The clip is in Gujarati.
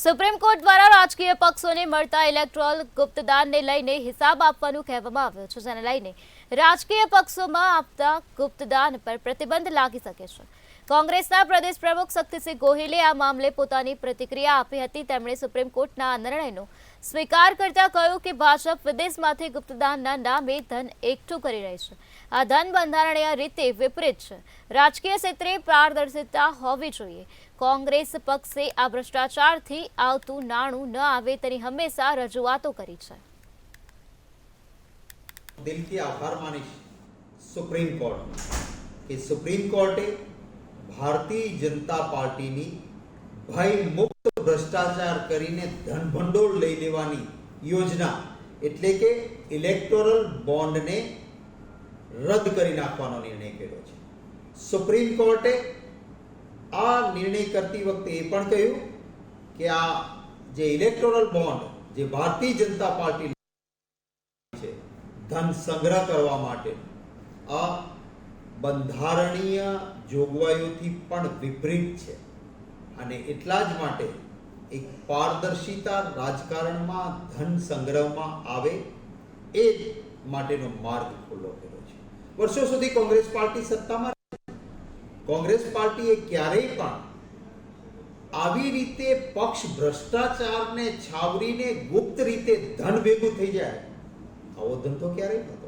સુપ્રીમ કોર્ટ દ્વારા રાજકીય પક્ષોને મળતા ઇલેક્ટોરલ ગુપ્તદાનને લઈને હિસાબ આપવાનું કહેવામાં આવ્યું છે, જેને લઈને રાજકીય પક્ષોમાં આપતા ગુપ્તદાન પર પ્રતિબંધ લાગી શકે છે। કોંગ્રેસના પ્રદેશ પ્રમુખ શક્તિસિંહ ગોહિલે આ મામલે પોતાની પ્રતિક્રિયા આપી હતી। તેમણે સુપ્રીમ કોર્ટના આ નિર્ણયનો સ્વીકાર કરતા કહ્યું કે ભાજપ વિદેશમાંથી ગુપ્તદાનના નામે ધન એકઠું કરી રહી છે। આ ધન બંધારણીય રીતે વિપરીત છે। રાજકીય ક્ષેત્રે પારદર્શિતા હોવી જોઈએ। કોંગ્રેસ પક્ષે આ ભ્રષ્ટાચારથી આવતું નાણું ન આવે તેની હંમેશા રજૂઆતો કરી છે। દિલથી આભાર માનીશ સુપ્રીમ કોર્ટ કે સુપ્રીમ કોર્ટે ભારતીય જનતા પાર્ટીની ભય મુક્ત ભ્રષ્ટાચાર કરીને ધન ભંડોળ લઈ લેવાની યોજના એટલે કે ઇલેક્ટોરલ બોન્ડને રદ કરી નાખવાનો નિર્ણય કર્યો છે। સુપ્રીમ કોર્ટે આ નિર્ણય કરતી વખતે એ પણ કહ્યું કે આ જે ઇલેક્ટોરલ બોન્ડ જે ભારતીય જનતા પાર્ટી છે ધન સંગ્રહ કરવા માટે આ બંધારણીય જોગવાઈઓથી પણ વિપરીત છે અને એટલા જ માટે એક પારદર્શિતા રાજકારણમાં ધન સંગ્રહમાં આવે એ માટેનો માર્ગ ખુલ્લો કર્યો છે। વર્ષો સુધી કોંગ્રેસ પાર્ટી સત્તામાં કોંગ્રેસ પાર્ટીએ ક્યારેય પણ આવી રીતે પક્ષ ભ્રષ્ટાચારને છાવરીને ગુપ્ત રીતે ધન ભેગું થઈ જાય આવો ધંધો ક્યારેય નહોતો।